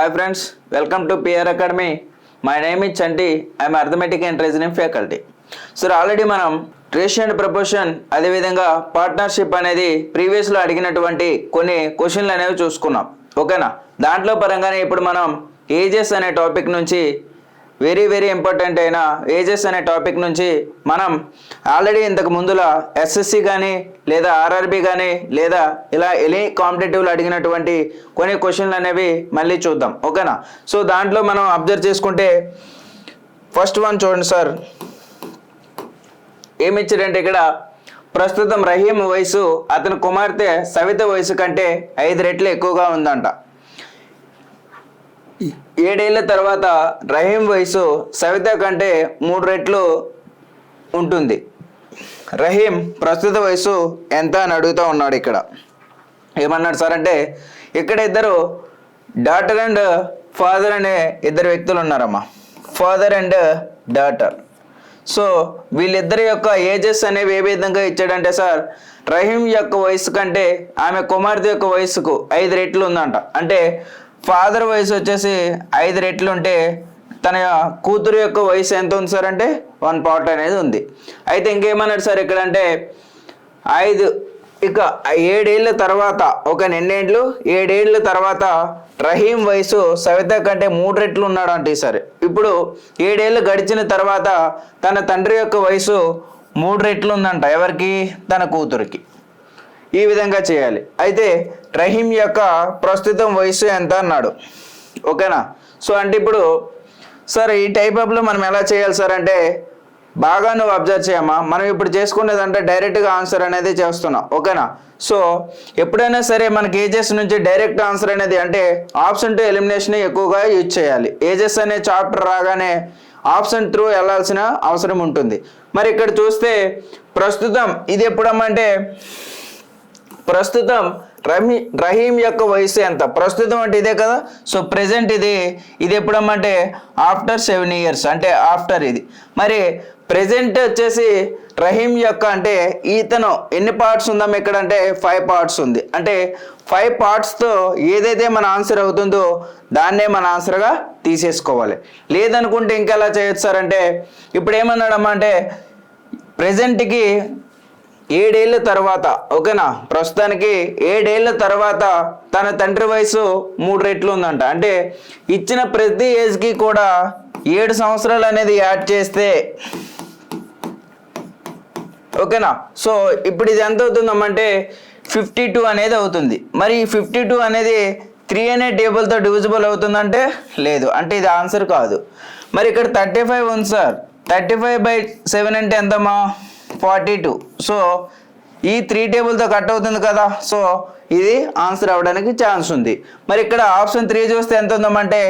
Hi friends, welcome to PR Academy. My name is Chanti. I am Arithmetic and Reasoning faculty. So already మనం ratio and proportion అదేవిధంగా partnership అనేది ప్రీవియస్లో అడిగినటువంటి కొన్ని క్వశ్చన్లు అనేవి చూసుకున్నాం. ఓకేనా, దాంట్లో పరంగానే ఇప్పుడు మనం ఏజెస్ అనే టాపిక్ నుంచి వెరీ ఇంపార్టెంట్ అయిన ఏజెస్ అనే టాపిక్ నుంచి మనం ఆల్రెడీ ఇంతకు ముందులా ఎస్ఎస్సి కానీ లేదా ఆర్ఆర్బి కానీ లేదా ఇలా ఎనీ కాంపిటేటివ్లో అడిగినటువంటి కొన్ని క్వశ్చన్లు అనేవి మళ్ళీ చూద్దాం. ఓకేనా, సో దాంట్లో మనం అబ్జర్వ్ చేసుకుంటే ఫస్ట్ వన్ చూడండి సార్, ఏమి ఇచ్చారంటే ఇక్కడ ప్రస్తుతం రహీం వయసు అతని కుమార్తె సవిత వయసు కంటే 5 రెట్లు ఎక్కువగా ఉందంట. 7 ఏళ్ల తర్వాత రహీం వయసు సవిత కంటే 3 రెట్లు ఉంటుంది. రహీం ప్రస్తుత వయసు ఎంత అని అడుగుతూ ఉన్నాడు. ఇక్కడ ఏమన్నాడు సార్ అంటే ఇక్కడ ఇద్దరు డాటర్ అండ్ ఫాదర్ అనే ఇద్దరు వ్యక్తులు ఉన్నారమ్మా, ఫాదర్ అండ్ డాటర్. సో వీళ్ళిద్దరి యొక్క ఏజెస్ అనేవి ఏ విధంగా ఇచ్చాడంటే సార్, రహీం యొక్క వయసు కంటే ఆమె కుమార్తె యొక్క వయసుకు 5 రెట్లు ఉందంట. అంటే ఫాదర్ వయసు వచ్చేసి 5 రెట్లు ఉంటే తన కూతురు యొక్క వయసు ఎంత ఉంది సార్ అంటే 1 పార్ట్ అనేది ఉంది. అయితే ఇంకేమన్నాడు సార్ ఇక్కడ అంటే 7 ఏళ్ళ తర్వాత ఒక ఎన్నేండ్లు 7 ఏళ్ళ తర్వాత రహీం వయసు సవిత కంటే 3 రెట్లు ఉన్నాడు అంటే సరే. ఇప్పుడు 7 ఏళ్ళు గడిచిన తర్వాత తన తండ్రి యొక్క వయసు 3 రెట్లు ఉందంట. ఎవరికి? తన కూతురికి. ఈ విధంగా చేయాలి. అయితే రహీం యొక్క ప్రస్తుతం వయసు ఎంత అన్నాడు. ఓకేనా, సో అంటే ఇప్పుడు సార్ ఈ టైప్ ఆఫ్లో మనం ఎలా చేయాలి సార్ అంటే బాగా నువ్వు అబ్జర్వ్ చేయమ్మా. మనం ఇప్పుడు చేసుకునేదంటే డైరెక్ట్గా ఆన్సర్ అనేది చేస్తున్నాం. ఓకేనా, సో ఎప్పుడైనా సరే మనకి ఏజెస్ నుంచి డైరెక్ట్ ఆన్సర్ అనేది అంటే ఆప్షన్ టు ఎలిమినేషన్ ఎక్కువగా యూజ్ చేయాలి. ఏజెస్ అనే చాప్టర్ రాగానే ఆప్షన్ త్రూ వెళ్ళాల్సిన అవసరం ఉంటుంది. మరి ఇక్కడ చూస్తే ప్రస్తుతం ఇది ఎప్పుడమ్మంటే ప్రస్తుతం రహీం యొక్క వయసు ఎంత? ప్రస్తుతం అంటే ఇదే కదా, సో ప్రెజెంట్ ఇది ఎప్పుడమ్మంటే ఆఫ్టర్ 7 ఇయర్స్ అంటే ఆఫ్టర్ ఇది. మరి ప్రెజెంట్ వచ్చేసి రహీం యొక్క అంటే ఈతను ఎన్ని పార్ట్స్ ఉందాం ఇక్కడ అంటే 5 పార్ట్స్ ఉంది. అంటే 5 పార్ట్స్తో ఏదైతే మన ఆన్సర్ అవుతుందో దాన్నే మన ఆన్సర్గా తీసేసుకోవాలి. లేదనుకుంటే ఇంకెలా చేయొచ్చు సార్ అంటే ఇప్పుడు ఏమన్నాడమ్మా అంటే ప్రెజెంట్కి 7 ఏళ్ళ తర్వాత, ఓకేనా, ప్రస్తుతానికి 7 ఏళ్ళ తర్వాత తన తండ్రి వయసు 3 రెట్లు ఉందంట. అంటే ఇచ్చిన ప్రతి ఏజ్కి కూడా 7 సంవత్సరాలు అనేది యాడ్ చేస్తే, ఓకేనా, సో ఇప్పుడు ఇది ఎంత అవుతుందమ్మంటే 52 అనేది అవుతుంది. మరి ఈ 52 అనేది 3 అనే టేబుల్తో డివిజిబుల్ అవుతుందంటే లేదు, అంటే ఇది ఆన్సర్ కాదు. మరి ఇక్కడ 35 ఉంది సార్, 35/7 అంటే ఎంతమ్మా 42. సో ఈ 3 టేబుల్తో కట్ అవుతుంది కదా, సో ఇది ఆన్సర్ అవ్వడానికి ఛాన్స్ ఉంది. మరి ఇక్కడ ఆప్షన్ 3 చూస్తే ఎంత ఉందమ్మంటే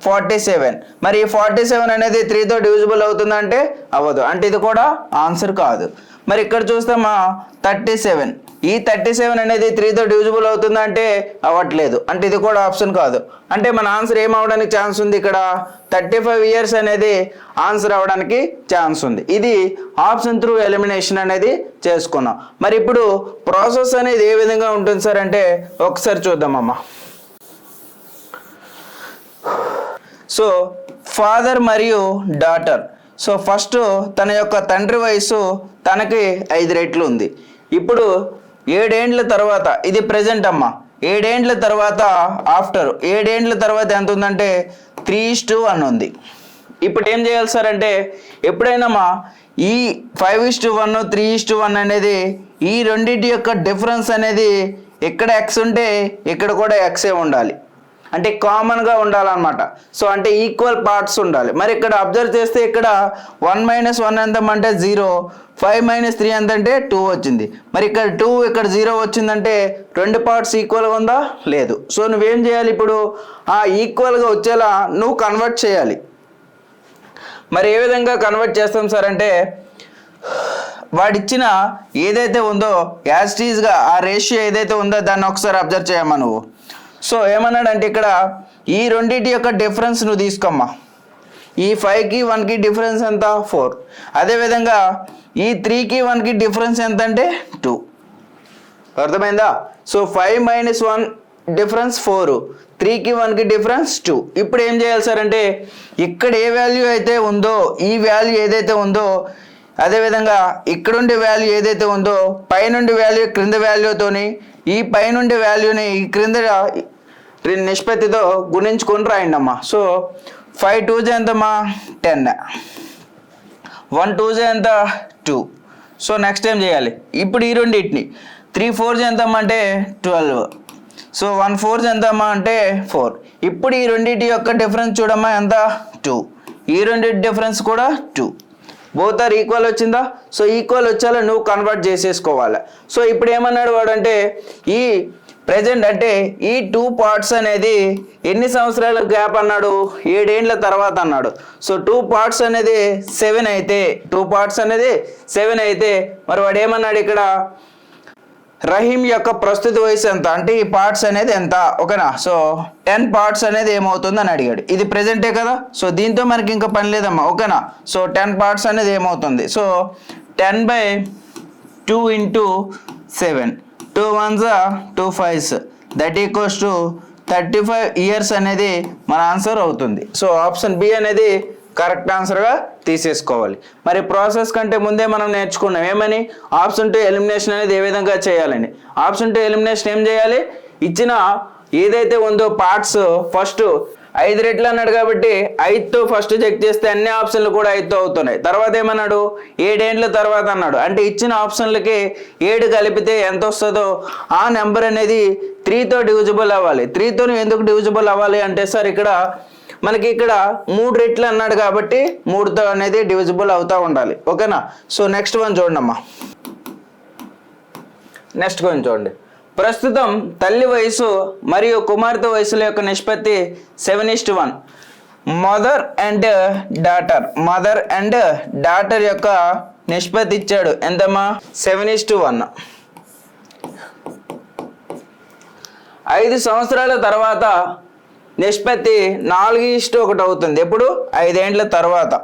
47. మరి ఈ 47 అనేది 3తో డివిజిబుల్ అవుతుందంటే అవ్వదు, అంటే ఇది కూడా ఆన్సర్ కాదు. మరి ఇక్కడ చూస్తామా 37, ఈ 37 అనేది 3తో డివిజిబుల్ అవుతుందంటే అవ్వట్లేదు, అంటే ఇది కూడా ఆప్షన్ కాదు. అంటే మన ఆన్సర్ ఏమవడానికి ఛాన్స్ ఉంది? ఇక్కడ 35 ఇయర్స్ అనేది ఆన్సర్ అవ్వడానికి ఛాన్స్ ఉంది. ఇది ఆప్షన్ త్రూ ఎలిమినేషన్ అనేది చేసుకున్నాం. మరి ఇప్పుడు ప్రాసెస్ అనేది ఏ విధంగా ఉంటుంది సార్ అంటే ఒకసారి చూద్దామమ్మా. సో ఫాదర్ మరియు డాటర్, సో ఫస్ట్ తన యొక్క తండ్రి వయసు తనకి 5 రెట్లు ఉంది. ఇప్పుడు 7 ఏండ్ల తర్వాత ఇది ప్రెజెంట్ అమ్మా, 7 ఏండ్ల తర్వాత ఆఫ్టర్ 7 ఏండ్ల తర్వాత ఎంత ఉందంటే 3:1 ఉంది. ఇప్పుడు ఏం చేయాలి సార్ అంటే ఎప్పుడైనా ఈ 5:1 3:1 అనేది ఈ రెండింటి యొక్క డిఫరెన్స్ అనేది ఇక్కడ ఎక్స్ ఉంటే ఇక్కడ కూడా ఎక్సే ఉండాలి, అంటే కామన్గా ఉండాలన్నమాట. సో అంటే ఈక్వల్ పార్ట్స్ ఉండాలి. మరి ఇక్కడ అబ్జర్వ్ చేస్తే ఇక్కడ 1 - 1 ఎంతమంటే 0, 5 - 3 ఎంతంటే 2 వచ్చింది. మరి ఇక్కడ 2 ఇక్కడ 0 వచ్చిందంటే 2 పార్ట్స్ ఈక్వల్గా ఉందా? లేదు. సో నువ్వేం చేయాలి ఇప్పుడు ఆ ఈక్వల్గా వచ్చేలా నువ్వు కన్వర్ట్ చేయాలి. మరి ఏ విధంగా కన్వర్ట్ చేస్తాం సార్ అంటే వాడిచ్చిన ఏదైతే ఉందో యాజ్ ఇట్ ఈజ్గా ఆ రేషియో ఏదైతే ఉందో దాన్ని ఒకసారి అబ్జర్వ్ చేయమ్మా నువ్వు. సో ఏమన్నాడంటే ఇక్కడ ఈ రెండింటి యొక్క డిఫరెన్స్ నువ్వు తీసుకోమ్మా. ఈ 5కి 1కి డిఫరెన్స్ ఎంత? 4. అదేవిధంగా ఈ 3కి 1కి డిఫరెన్స్ ఎంత అంటే 2. అర్థమైందా? సో 5 - 1 డిఫరెన్స్ 4, 3కి 1కి డిఫరెన్స్ 2. ఇప్పుడు ఏం చేయాలి సార్ అంటే ఇక్కడ ఏ వాల్యూ అయితే ఉందో ఈ వాల్యూ ఏదైతే ఉందో అదేవిధంగా ఇక్కడ ఉండే వాల్యూ ఏదైతే ఉందో పైనుండి వాల్యూ క్రింద వాల్యూతోని ఈ పైనుండి వాల్యూని ఈ క్రింద నిష్పత్తితో గుణించుకొని రాయండి అమ్మా. సో 5 2s ఎంతమ్మా 10, 1 2s ఎంత 2. సో నెక్స్ట్ ఏం చేయాలి ఇప్పుడు ఈ రెండింటిని 3 4s ఎంతమ్మా అంటే 12. సో 1 4s ఎంతమ్మా అంటే 4. ఇప్పుడు ఈ రెండింటి యొక్క డిఫరెన్స్ చూడమ్మా ఎంత 2. ఈ రెండింటి డిఫరెన్స్ కూడా 2. బోత్ ఆర్ ఈక్వల్ వచ్చిందా? సో ఈక్వల్ వచ్చేలా నువ్వు కన్వర్ట్ చేసేసుకోవాలి. సో ఇప్పుడు ఏమన్నాడు వాడు అంటే ఈ ప్రెజెంట్ అంటే ఈ 2 పార్ట్స్ అనేది ఎన్ని సంవత్సరాల గ్యాప్ అన్నాడు 7 ఏండ్ల తర్వాత అన్నాడు. సో 2 పార్ట్స్ అనేది 7 అయితే 2 పార్ట్స్ అనేది 7 అయితే మరి వాడు ఏమన్నాడు ఇక్కడ రహీం యొక్క ప్రస్తుత వయసు ఎంత అంటే ఈ పార్ట్స్ అనేది ఎంత ఓకేనా. సో 10 పార్ట్స్ అనేది ఏమవుతుంది అని అడిగాడు. ఇది ప్రెజెంటే కదా. సో దీంతో మనకి ఇంకా పని లేదమ్మా ఓకేనా. సో 10 పార్ట్స్ అనేది ఏమవుతుంది so 10/2 × 7 2 1s 2 5s that equals to 35 years అనేది మన ఆన్సర్ అవుతుంది. సో ఆప్షన్ బి అనేది కరెక్ట్ ఆన్సర్గా తీసేసుకోవాలి. మరి ప్రాసెస్ కంటే ముందే మనం నేర్చుకున్నాం ఏమని ఆప్షన్ 2 ఎలిమినేషన్ అనేది ఏ విధంగా చేయాలని. ఆప్షన్ 2 ఎలిమినేషన్ ఏం చేయాలి ఇచ్చిన ఏదైతే ఉందో పార్ట్స్ ఫస్ట్ 5 రెట్లు అన్నాడు కాబట్టి 5తో ఫస్ట్ చెక్ చేస్తే అన్ని ఆప్షన్లు కూడా 5తో అవుతున్నాయి. తర్వాత ఏమన్నాడు 7 ఏండ్ల తర్వాత అన్నాడు అంటే ఇచ్చిన ఆప్షన్లకి 7 కలిపితే ఎంత వస్తుందో ఆ నెంబర్ అనేది 3తో డివిజిబుల్ అవ్వాలి. 3తో ఎందుకు డివిజిబుల్ అవ్వాలి అంటే సార్ ఇక్కడ మనకి ఇక్కడ 3 రెట్లు అన్నాడు కాబట్టి 3తో అనేది డివిజిబుల్ అవుతూ ఉండాలి ఓకేనా. సో నెక్స్ట్ వన్ చూడండి అమ్మా. నెక్స్ట్ వన్ చూడండి. ప్రస్తుతం తల్లి వయసు మరియు కుమార్తె వయసుల యొక్క నిష్పత్తి 7:1. మదర్ అండ్ డాటర్ యొక్క నిష్పత్తి ఇచ్చాడు ఎంతమ్మా 7:1. 5 సంవత్సరాల తర్వాత నిష్పత్తి 4:1 అవుతుంది. ఎప్పుడు 5 ఏండ్ల తర్వాత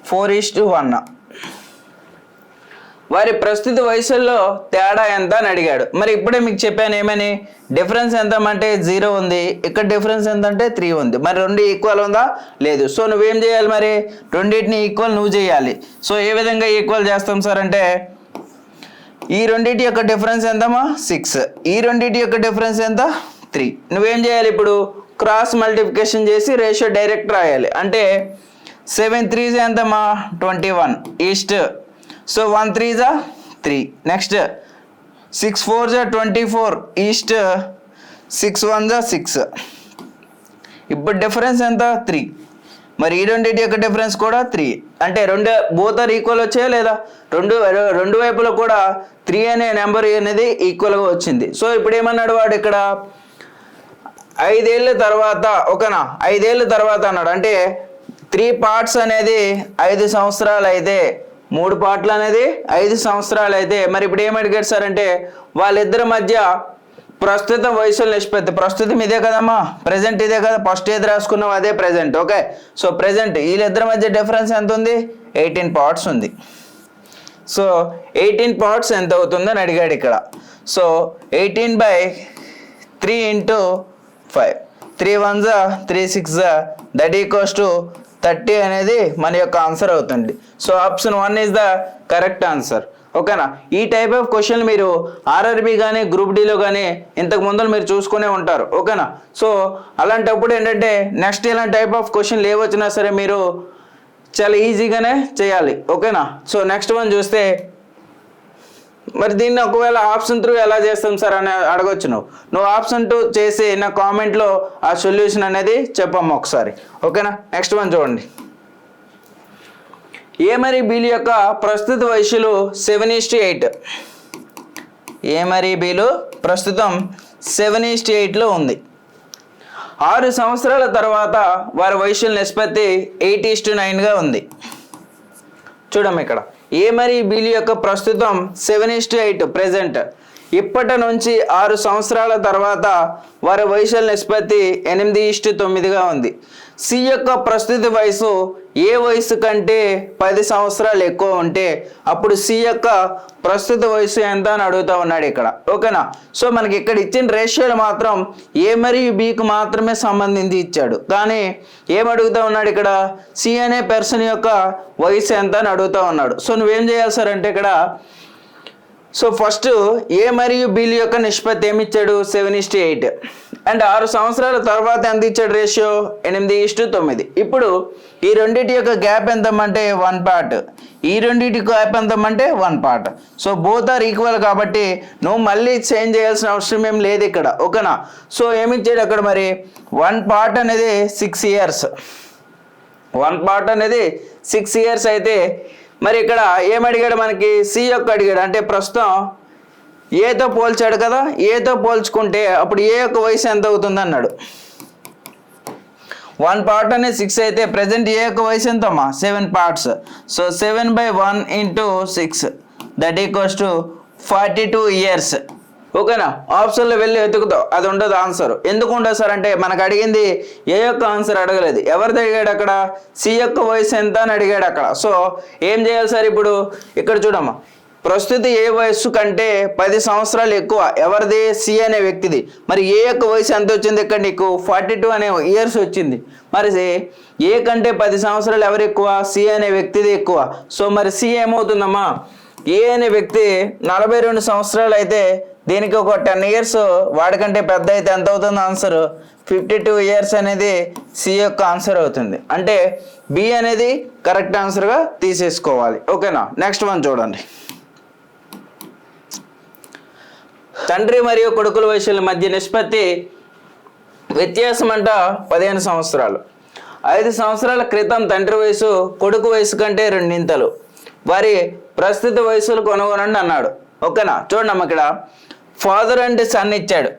4:1. వారి ప్రస్తుత వయసుల్లో తేడా ఎంత అని అడిగాడు. మరి ఇప్పుడే మీకు చెప్పాను ఏమని డిఫరెన్స్ ఎంత అంటే 0 ఉంది. ఇక్కడ డిఫరెన్స్ ఎంత అంటే 3 ఉంది. మరి 2 ఈక్వల్ ఉందా లేదు. సో నువ్వేం చేయాలి మరి రెండింటిని ఈక్వల్ నువ్వు చేయాలి. సో ఏ విధంగా ఈక్వల్ చేస్తాం సార్ అంటే ఈ రెండింటి యొక్క డిఫరెన్స్ ఎంతమ్మా 6. ఈ రెండింటి యొక్క డిఫరెన్స్ ఎంత 3. నువ్వేం చేయాలి ఇప్పుడు క్రాస్ మల్టిప్లికేషన్ చేసి రేషియో డైరెక్ట్ రాయాలి. అంటే 7 3s ఎంతమ్మా 21 east. So 1 3s 3. Next 6 4s 24 east. 6 1s 6. ఇప్పుడు డిఫరెన్స్ ఎంత 3. మరి ఈ రెండింటి యొక్క డిఫరెన్స్ కూడా 3. అంటే బోత్ ఆర్ ఈక్వల్ వచ్చాయా లేదా రెండు వైపులో కూడా 3 అనే నెంబర్ అనేది ఈక్వల్గా వచ్చింది. సో ఇప్పుడు ఏమన్నాడు వాడు ఇక్కడ 5 ఏళ్ళ తర్వాత ఓకేనా 5 ఏళ్ళ తర్వాత అన్నాడు. అంటే 3 పార్ట్స్ అనేది 5 సంవత్సరాలు అయితే 3 పార్ట్లు అనేది 5 సంవత్సరాలు అయితే మరి ఇప్పుడు ఏం అడిగాడు సార్ అంటే వాళ్ళిద్దరి మధ్య ప్రస్తుత వయసుల నిష్పత్తి. ప్రస్తుతం ఇదే కదమ్మా ప్రెజెంట్ ఇదే కదా ఫస్ట్ ఏది రాసుకున్నాం అదే ప్రెజెంట్ ఓకే. సో ప్రెజెంట్ వీళ్ళిద్దరి మధ్య డిఫరెన్స్ ఎంత ఉంది 18 పార్ట్స్ ఉంది. సో 18 పార్ట్స్ ఎంత అవుతుందని అడిగాడు ఇక్కడ. So 18/3 × 5 3 1s 3 6s that equals to 30 అనేది మన యొక్క ఆన్సర్ అవుతుంది. So option 1 is the correct answer ఓకేనా. ఈ టైప్ ఆఫ్ క్వశ్చన్ మీరు ఆర్ఆర్బి కానీ గ్రూప్ డిలో కానీ ఇంతకు ముందు మీరు చూసుకునే ఉంటారు ఓకేనా. సో అలాంటప్పుడు ఏంటంటే నెక్స్ట్ ఇలాంటి టైప్ ఆఫ్ క్వశ్చన్లు ఏ వచ్చినా సరే మీరు చాలా ఈజీగానే చేయాలి ఓకేనా. సో నెక్స్ట్ వన్ చూస్తే మరి దీన్ని ఒకవేళ ఆప్షన్ 3 ఎలా చేస్తాం సార్ అని అడగొచ్చు. నువ్వు ఆప్షన్ 2 చేసి నా కామెంట్లో ఆ సొల్యూషన్ అనేది చెప్పమ్మా ఒకసారి ఓకేనా. నెక్స్ట్ వన్ చూడండి. ఏ మరి బీలు యొక్క ప్రస్తుత వయసులు 7:8. ఏ మరి బీలు ప్రస్తుతం 7:8లో ఉంది. 6 సంవత్సరాల తర్వాత వారి వయసుల నిష్పత్తి 8:9గా ఉంది. చూడమ్మ ఇక్కడ ఏ మరి బీలు యొక్క ప్రస్తుతం 7:8 ప్రెజెంట్. ఇప్పటి నుంచి 6 సంవత్సరాల తర్వాత వారి వయసుల నిష్పత్తి 8:9గా ఉంది. సి యొక్క ప్రస్తుత వయసు ఏ వయసు కంటే 10 సంవత్సరాలు ఎక్కువ ఉంటే అప్పుడు సి యొక్క ప్రస్తుత వయసు ఎంత అని అడుగుతా ఉన్నాడు ఇక్కడ. ఓకేనా? సో మనకి ఇక్కడ ఇచ్చిన రేషియోలు మాత్రం ఏ మరియు బికి మాత్రమే సంబంధించి ఇచ్చాడు, కానీ ఏం అడుగుతా ఉన్నాడు ఇక్కడ, సి అనే పర్సన్ యొక్క వయసు ఎంత అని అడుగుతా ఉన్నాడు. సో నువ్వేం చేయాలి సార్ అంటే ఇక్కడ, సో ఫస్ట్ ఏ మరియు బిల్ యొక్క నిష్పత్తి ఏమి ఇచ్చాడు, 7:8. అండ్ 6 సంవత్సరాల తర్వాత ఎంత ఇచ్చాడు రేషియో, 8:9. ఇప్పుడు ఈ రెండింటి యొక్క గ్యాప్ ఎంతమంటే 1 పార్ట్, ఈ రెండింటి గ్యాప్ ఎంతమంటే 1 part. So both are equal కాబట్టి నువ్వు మళ్ళీ చేంజ్ చేయాల్సిన అవసరం ఏం లేదు ఇక్కడ. ఓకేనా? సో ఏమి ఇచ్చాడు అక్కడ మరి, 1 పార్ట్ అనేది 6 ఇయర్స్, 1 పార్ట్ అనేది 6 ఇయర్స్ అయితే మరి ఇక్కడ ఏమడిగాడు మనకి, సి యొక్క అడిగాడు. అంటే ప్రస్తుతం ఏతో పోల్చాడు కదా, ఏతో పోల్చుకుంటే అప్పుడు ఏ యొక్క వయసు ఎంత అవుతుంది అన్నాడు. 1 పార్ట్ అనేది 6 అయితే ప్రజెంట్ ఏ యొక్క వయసు ఎంతమ్మా, 7 parts. So 7/1 × 6 that equals to 42 years. ఓకేనా? ఆప్షన్లో వెళ్ళి వెతుకుతావు, అది ఉండదు ఆన్సర్. ఎందుకు ఉండదు సార్ అంటే మనకు అడిగింది ఏ యొక్క ఆన్సర్ అడగలేదు, ఎవరిది అడిగాడు అక్కడ, సి యొక్క వయసు ఎంత అని అడిగాడు అక్కడ. సో ఏం చేయాలి సార్, ఇప్పుడు ఇక్కడ చూడమ్మా, ప్రస్తుత ఏ వయస్సు కంటే 10 సంవత్సరాలు ఎక్కువ ఎవరిది, సి అనే వ్యక్తిది. మరి ఏ యొక్క వయసు ఎంత వచ్చింది ఇక్కడ నీకు, 42 అనే ఇయర్స్ వచ్చింది. మరి ఏ కంటే 10 సంవత్సరాలు ఎవరు ఎక్కువ, సి అనే వ్యక్తిది ఎక్కువ. సో మరి సి ఏమవుతుందమ్మా, ఏ అనే వ్యక్తి 42 సంవత్సరాలు అయితే దీనికి ఒక 10 ఇయర్స్ వాడికంటే పెద్ద అయితే ఎంత అవుతుంది ఆన్సర్, 52 ఇయర్స్ అనేది సి యొక్క ఆన్సర్ అవుతుంది. అంటే బి అనేది కరెక్ట్ ఆన్సర్గా తీసేసుకోవాలి. ఓకేనా? నెక్స్ట్ వన్ చూడండి. తండ్రి మరియు కొడుకుల వయసుల మధ్య నిష్పత్తి వ్యత్యాసం అంట 15 సంవత్సరాలు. 5 సంవత్సరాల క్రితం తండ్రి వయసు కొడుకు వయసు కంటే 2 వారి ప్రస్తుత వయసులు కొనుగొనండి అన్నాడు. ఓకేనా? చూడండి అమ్మ, ఇక్కడ ఫాదర్ అండ్ సన్ ఇచ్చాడు.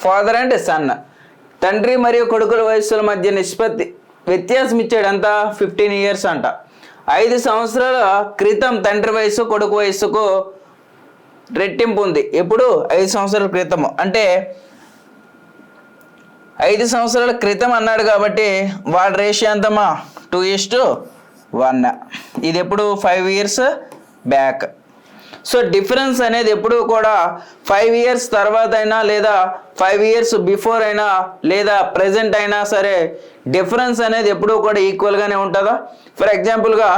ఫాదర్ అండ్ సన్, తండ్రి మరియు కొడుకుల వయసుల మధ్య నిష్పత్తి వ్యత్యాసం ఇచ్చాడు ఎంత, 15 ఇయర్స్ అంట. 5 సంవత్సరాల క్రితం తండ్రి వయసు కొడుకు వయసుకు రెట్టింపు ఉంది. ఎప్పుడు, 5 సంవత్సరాల క్రితం. అంటే 5 సంవత్సరాల క్రితం అన్నాడు కాబట్టి వాడి రేషియో ఎంతమ్మా, 2:1. ఇది ఎప్పుడు, 5 ఇయర్స్ బ్యాక్. సో డిఫరెన్స్ అనేది ఎప్పుడు కూడా 5 ఇయర్స్ తర్వాత అయినా లేదా 5 ఇయర్స్ బిఫోర్ అయినా లేదా ప్రెజెంట్ అయినా సరే డిఫరెన్స్ అనేది ఎప్పుడు కూడా ఈక్వల్గానే ఉంటుందా. ఫర్ ఎగ్జాంపుల్గా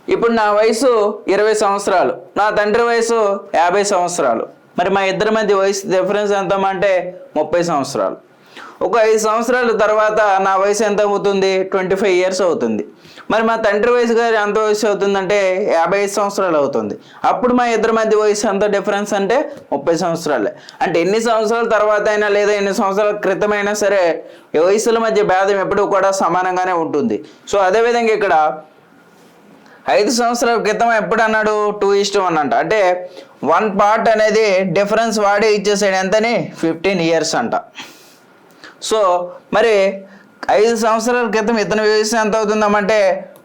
ఇప్పుడు నా వయసు 20 సంవత్సరాలు, నా తండ్రి వయసు 50 సంవత్సరాలు. మరి మా ఇద్దరి మధ్య వయసు డిఫరెన్స్ ఎంత అంటే 30 సంవత్సరాలు. ఒక 5 సంవత్సరాల తర్వాత నా వయసు ఎంత అవుతుంది, 25 ఇయర్స్ అవుతుంది. మరి మా తండ్రి వయసు గారు ఎంత వయసు అవుతుందంటే 55 సంవత్సరాలు అవుతుంది. అప్పుడు మా ఇద్దరి మధ్య వయసు ఎంత డిఫరెన్స్ అంటే 30 సంవత్సరాలే. అంటే ఎన్ని సంవత్సరాల తర్వాత అయినా లేదా ఎన్ని సంవత్సరాల క్రితం అయినా సరే వయసుల మధ్య భేదం ఎప్పుడూ కూడా సమానంగానే ఉంటుంది. సో అదేవిధంగా ఇక్కడ 5 సంవత్సరాల క్రితం ఎప్పుడు అన్నాడు, 2:1 అంట. అంటే 1 పార్ట్ అనేది డిఫరెన్స్ వాడే ఇచ్చేసాడు ఎంతని, 15 ఇయర్స్ అంట. సో మరి 5 సంవత్సరాల క్రితం ఇతని వయసు ఎంత అవుతుందమ్మంటే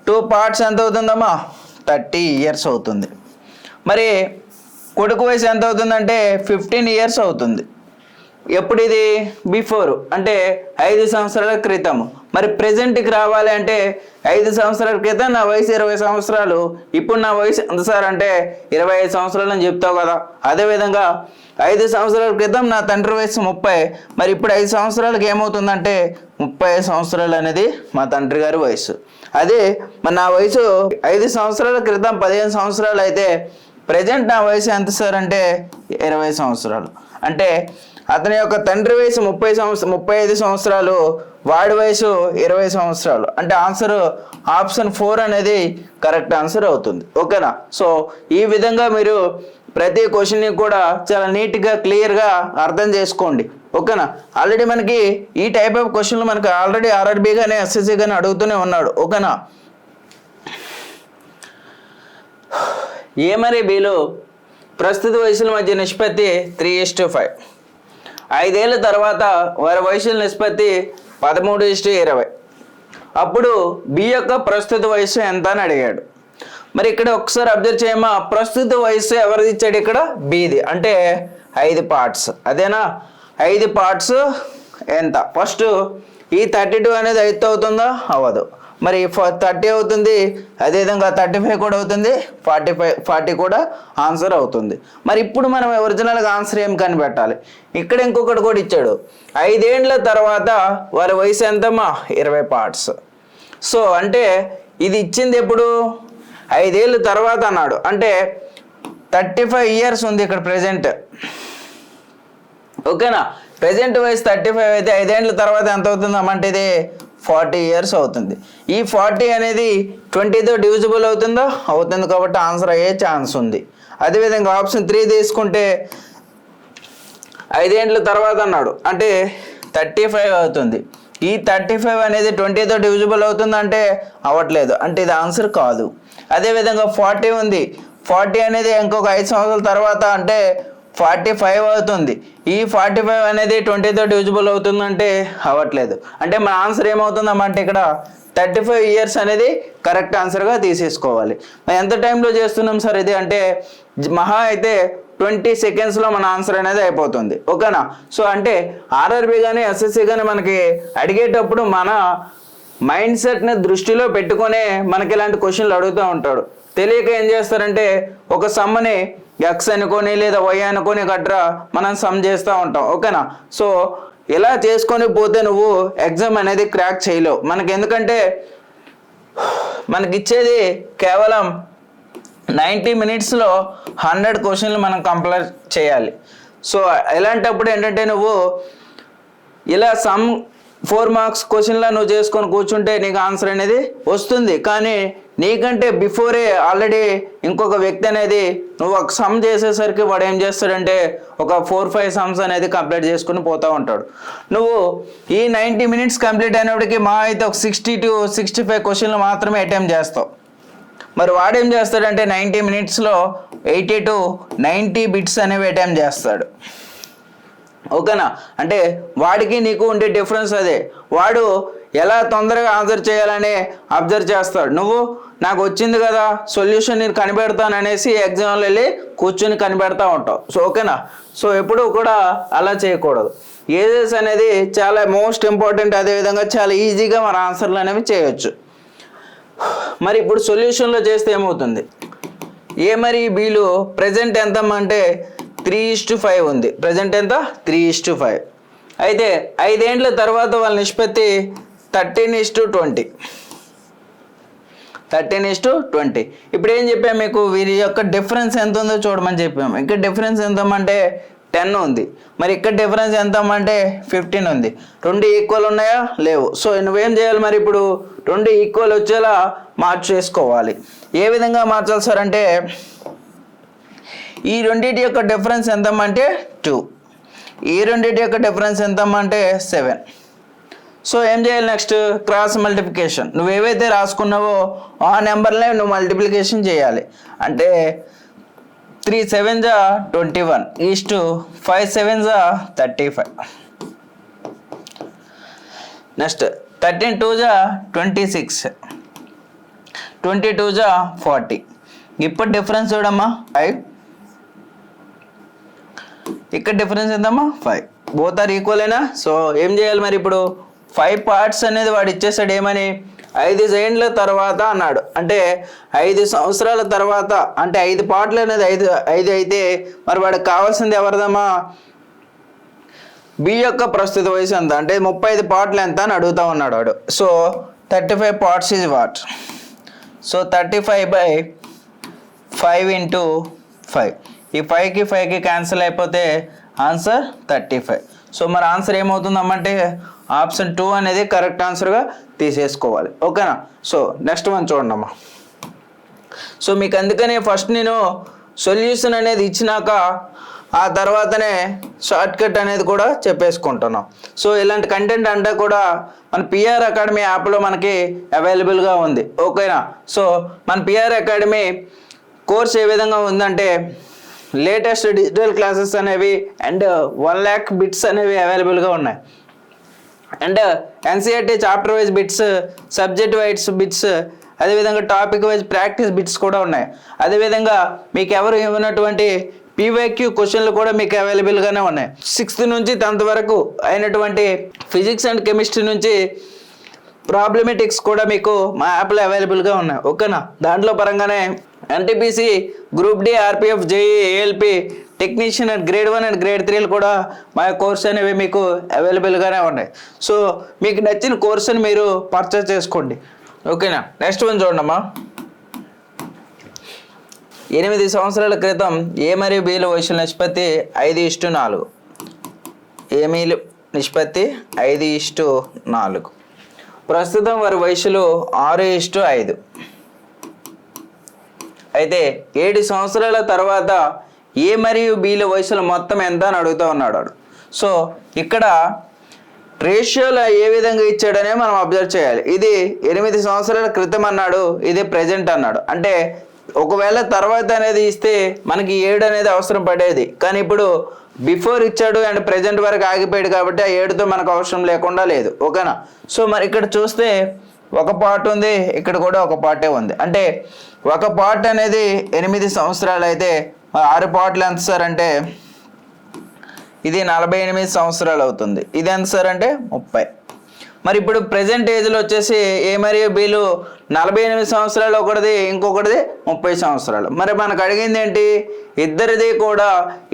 2 పార్ట్స్ ఎంత అవుతుందమ్మా, 30 ఇయర్స్ అవుతుంది. మరి కొడుకు వయసు ఎంత అవుతుందంటే 15 ఇయర్స్ అవుతుంది. ఎప్పుడు ఇది, బిఫోర్ అంటే 5 సంవత్సరాల క్రితం. మరి ప్రెజెంట్కి రావాలి అంటే 5 సంవత్సరాల క్రితం నా వయసు 20 సంవత్సరాలు, ఇప్పుడు నా వయసు ఎంత సార్ అంటే 25 సంవత్సరాలు అని చెప్తావు కదా. అదేవిధంగా 5 సంవత్సరాల క్రితం నా తండ్రి వయసు 30, మరి ఇప్పుడు 5 సంవత్సరాలకి ఏమవుతుందంటే 35 సంవత్సరాలు అనేది మా తండ్రి గారి వయసు. అదే మరి నా వయసు 5 సంవత్సరాల క్రితం 15 సంవత్సరాలు అయితే ప్రజెంట్ నా వయసు ఎంత సార్ అంటే 20 సంవత్సరాలు. అంటే అతని యొక్క తండ్రి వయసు 35 సంవత్సరాలు, వాడి వయసు 20 సంవత్సరాలు. అంటే ఆన్సర్ ఆప్షన్ 4 అనేది కరెక్ట్ ఆన్సర్ అవుతుంది. ఓకేనా? సో ఈ విధంగా మీరు ప్రతి క్వశ్చన్ని కూడా చాలా నీట్గా క్లియర్గా అర్థం చేసుకోండి. ఓకేనా? ఆల్రెడీ మనకి ఈ టైప్ ఆఫ్ క్వశ్చన్లు మనకి ఆల్రెడీ ఆర్ఆర్బీ కానీ ఎస్ఎస్సి కానీ అడుగుతూనే ఉన్నాడు. ఓకేనా? ఏ మరి బిలో ప్రస్తుత వయసుల మధ్య నిష్పత్తి 3:5. 5 ఏళ్ళ తర్వాత వారి వయసుల నిష్పత్తి 13:20. అప్పుడు బి యొక్క ప్రస్తుత వయసు ఎంత అని అడిగాడు. మరి ఇక్కడ ఒకసారి అబ్జర్వ్ చేయమా, ప్రస్తుత వయసు ఎవరిది ఇచ్చాడు ఇక్కడ, బిది, అంటే 5 పార్ట్స్, అదేనా. 5 పార్ట్స్ ఎంత, ఫస్ట్ ఈ 32 అనేది 5 అవుతుందా, అవ్వదు. మరి 30 అవుతుంది, అదేవిధంగా 35 కూడా అవుతుంది, 40 కూడా ఆన్సర్ అవుతుంది. మరి ఇప్పుడు మనం ఒరిజినల్గా ఆన్సర్ ఏం కనిపెట్టాలి. ఇక్కడ ఇంకొకటి కూడా ఇచ్చాడు, 5 ఏండ్ల తర్వాత వారి వయసు ఎంతమ్మా, 20 పార్ట్స్. సో అంటే ఇది ఇచ్చింది ఎప్పుడు, 5 ఏళ్ళ తర్వాత అన్నాడు, అంటే 35 ఇయర్స్ ఉంది ఇక్కడ ప్రెజెంట్, ఓకేనా. ప్రెజెంట్ వయసు 35 అయితే 5 ఏళ్ళ తర్వాత ఎంత అవుతుందమ్మంటే ఇది 40 ఇయర్స్ అవుతుంది. ఈ 40 అనేది 20తో డివిజిబుల్ అవుతుందా, అవుతుంది, కాబట్టి ఆన్సర్ అయ్యే ఛాన్స్ ఉంది. అదేవిధంగా ఆప్షన్ 3 తీసుకుంటే 5 ఏళ్ళ తర్వాత అన్నాడు, అంటే 35 అవుతుంది. ఈ 35 అనేది 20తో డివిజిబుల్ అవుతుంది అంటే అవ్వట్లేదు, అంటే ఇది ఆన్సర్ కాదు. అదేవిధంగా 40 ఉంది, 40 అనేది ఇంకొక 5 సంవత్సరాల తర్వాత అంటే 45 అవుతుంది. ఈ 45 అనేది 20తో డివిజిబుల్ అవుతుందంటే అవ్వట్లేదు, అంటే మన ఆన్సర్ ఏమవుతుందమ్మంటే ఇక్కడ 35 ఇయర్స్ అనేది కరెక్ట్ ఆన్సర్గా తీసేసుకోవాలి. మనం ఎంత టైంలో చేస్తున్నాం సార్ ఇది అంటే మహా అయితే 20 సెకండ్స్లో మన ఆన్సర్ అనేది అయిపోతుంది, ఓకేనా. సో అంటే ఆర్ఆర్బి కానీ ఎస్ఎస్సి కానీ మనకి అడిగేటప్పుడు మన మైండ్ సెట్ని దృష్టిలో పెట్టుకునే మనకి ఇలాంటి క్వశ్చన్లు అడుగుతూ ఉంటాడు. తెలియక ఏం చేస్తారంటే ఒక సమ్మని ఎక్స్ అనుకొని లేదా వై అనుకొని గట్రా మనం సమ్ చేస్తూ ఉంటాం, ఓకేనా. సో ఇలా చేసుకొని పోతే నువ్వు ఎగ్జామ్ అనేది క్రాక్ చేయలేవు. మనకి ఎందుకంటే మనకిచ్చేది కేవలం 90 మినిట్స్లో 100 క్వశ్చన్లు మనం కంప్లీట్ చేయాలి. సో ఇలాంటప్పుడు ఏంటంటే నువ్వు ఇలా సమ్ 4 మార్క్స్ క్వశ్చన్లా నువ్వు చేసుకొని కూర్చుంటే నీకు ఆన్సర్ అనేది వస్తుంది. కానీ నీకంటే బిఫోరే ఆల్రెడీ ఇంకొక వ్యక్తి అనేది నువ్వు ఒక సమ్ చేసేసరికి వాడు ఏం చేస్తాడంటే ఒక 4-5 సమ్స్ అనేది కంప్లీట్ చేసుకుని పోతూ ఉంటాడు. నువ్వు ఈ 90 మినిట్స్ కంప్లీట్ అయినప్పటికీ మా అయితే ఒక 60 to 65 క్వశ్చన్లు మాత్రమే అటెంప్ట్ చేస్తావు. మరి వాడేం చేస్తాడంటే 90 మినిట్స్లో 80 to 90 బిట్స్ అనేవి అటెంప్ట్ చేస్తాడు, ఓకేనా. అంటే వాడికి నీకు ఉండే డిఫరెన్స్ అదే. వాడు ఎలా తొందరగా ఆన్సర్ చేయాలని అబ్జర్వ్ చేస్తాడు, నువ్వు నాకు వచ్చింది కదా సొల్యూషన్ నేను కనిపెడతాను అనేసి ఎగ్జామ్లో వెళ్ళి కూర్చొని కనిపెడతా ఉంటావు. సో ఓకేనా. సో ఎప్పుడూ కూడా అలా చేయకూడదు. ఏజెస్ అనేది చాలా మోస్ట్ ఇంపార్టెంట్, అదేవిధంగా చాలా ఈజీగా మన ఆన్సర్లు అనేవి చేయొచ్చు. మరి ఇప్పుడు సొల్యూషన్లో చేస్తే ఏమవుతుంది, ఏ మరి బీలు ప్రజెంట్ ఎంతమ్మంటే 3:5 ఉంది. ప్రజెంట్ ఎంత, 3:5. అయితే 5 ఏండ్ల తర్వాత వాళ్ళ నిష్పత్తి 13:20. 13:20. ఇప్పుడు ఏం చెప్పాము మీకు, వీరి యొక్క డిఫరెన్స్ ఎంత ఉందో చూడమని చెప్పాము. ఇక్కడ డిఫరెన్స్ ఎంతమంటే 10 ఉంది. మరి ఇక్కడ డిఫరెన్స్ ఎంతమంటే 15 ఉంది. 2 ఈక్వల్ ఉన్నాయా, లేవు. సో నువ్వేం చేయాలి మరి, ఇప్పుడు 2 ఈక్వల్ వచ్చేలా మార్చేసుకోవాలి. ఏ విధంగా మార్చాలి సార్ అంటే ఈ రెండింటి యొక్క డిఫరెన్స్ ఎంతమంటే 2, ఈ రెండింటి యొక్క డిఫరెన్స్ ఎంతమంటే 7. సో ఏం చేయాలి, నెక్స్ట్ క్రాస్ మల్టిప్లికేషన్. నువ్వు ఏవైతే రాసుకున్నావో ఆ నెంబర్లే నువ్వు మల్టిప్లికేషన్ చేయాలి. అంటే 3 7s 21 5 7s 35. Next 13 2s 26, 22s 40. ఇప్పుడు డిఫరెన్స్ చూడమ్మా 5, ఇక్కడ డిఫరెన్స్ ఎంతమ్మా 5. బోత్ ఆర్ ఈక్వల్ అయినా. సో ఏం చేయాలి మరి, ఇప్పుడు 5 పార్ట్స్ అనేది వాడు ఇచ్చేసాడు. ఏమని 5 ఏండ్ల తర్వాత అన్నాడు, అంటే 5 సంవత్సరాల తర్వాత, అంటే 5 పార్ట్లు అనేది 5 అయితే మరి వాడికి కావాల్సింది ఎవరిదమ్మా, బి యొక్క ప్రస్తుత వయసు ఎంత, అంటే 35 పార్ట్లు ఎంత అని అడుగుతా ఉన్నాడు వాడు. So 35 parts is what, so 35/5 × 5. ఈ 5కి 5కి క్యాన్సిల్ అయిపోతే ఆన్సర్ 35. సో మరి ఆన్సర్ ఏమవుతుందమ్మంటే ఆప్షన్ 2 అనేది కరెక్ట్ ఆన్సర్గా తీసేసుకోవాలి, ఓకేనా. సో నెక్స్ట్ వన్ చూడండి అమ్మా. సో మీకు అందుకనే ఫస్ట్ నేను సొల్యూషన్ అనేది ఇచ్చినాక ఆ తర్వాతనే షార్ట్ కట్ అనేది కూడా చెప్పేసుకుంటున్నాం. సో ఇలాంటి కంటెంట్ అంతా కూడా మన పిఆర్ అకాడమీ యాప్లో మనకి అవైలబుల్గా ఉంది, ఓకేనా. సో మన పిఆర్ అకాడమీ కోర్స్ ఏ విధంగా ఉందంటే లేటెస్ట్ డిజిటల్ క్లాసెస్ అనేవి అండ్ 1 lakh బిట్స్ అనేవి అవైలబుల్గా ఉన్నాయి. And NCERT chapter wise bits, subject wise bits, అదేవిధంగా టాపిక్ వైజ్ ప్రాక్టీస్ బిట్స్ కూడా ఉన్నాయి. అదేవిధంగా మీకు ఎవరు ఇవ్వనటువంటి పీవైక్యూ క్వశ్చన్లు కూడా మీకు అవైలబుల్గానే ఉన్నాయి. 6th నుంచి 10th వరకు అయినటువంటి ఫిజిక్స్ అండ్ కెమిస్ట్రీ నుంచి ప్రాబ్లమెటిక్స్ కూడా మీకు మా యాప్లో అవైలబుల్గా ఉన్నాయి. ఓకేనా, దాంట్లో పరంగానే NTPC, group D, RPF, JE, ALP, technician and grade 1 and grade 3 కూడా మా కోర్స్ అనేవి మీకు అవైలబుల్గానే ఉన్నాయి. సో మీకు నచ్చిన కోర్సుని మీరు పర్చేస్ చేసుకోండి. ఓకేనా, నెక్స్ట్ వన్ చూడమ్మా. 8 సంవత్సరాల క్రితం ఏ మరియు బిల వయసుల నిష్పత్తి 5:4. ఏమీలు నిష్పత్తి 5:4. ప్రస్తుతం వారి వయసులు 6:5. అయితే 7 సంవత్సరాల తర్వాత ఏ మరియు బిల వయసుల మొత్తం ఎంత అని అడుగుతూ ఉన్నాడు. సో ఇక్కడ రేషియోలో ఏ విధంగా ఇచ్చాడనే మనం అబ్జర్వ్ చేయాలి. ఇది 8 సంవత్సరాల క్రితం అన్నాడు, ఇది ప్రెజెంట్ అన్నాడు. అంటే ఒకవేళ తర్వాత అనేది ఇస్తే మనకి 7 అనేది అవసరం పడేది, కానీ ఇప్పుడు బిఫోర్ ఇచ్చాడు అండ్ ప్రెజెంట్ వరకు ఆగిపోయాడు కాబట్టి ఆ 7తో మనకు అవసరం లేకుండా లేదు. ఓకేనా, సో మరి ఇక్కడ చూస్తే ఒక పార్ట్ ఉంది, ఇక్కడ కూడా ఒక పార్టే ఉంది. అంటే ఒక పార్ట్ అనేది 8 సంవత్సరాలు అయితే 6 పార్ట్లు ఎంత సార్ అంటే ఇది 48 సంవత్సరాలు అవుతుంది. ఇది ఎంత సార్ అంటే 30. మరి ఇప్పుడు ప్రజెంట్ ఏజ్లో వచ్చేసి ఏ మరియు బిలు 48 సంవత్సరాలు ఒకటిది, ఇంకొకటిది 30 సంవత్సరాలు. మరి మనకు అడిగింది ఏంటి, ఇద్దరిది కూడా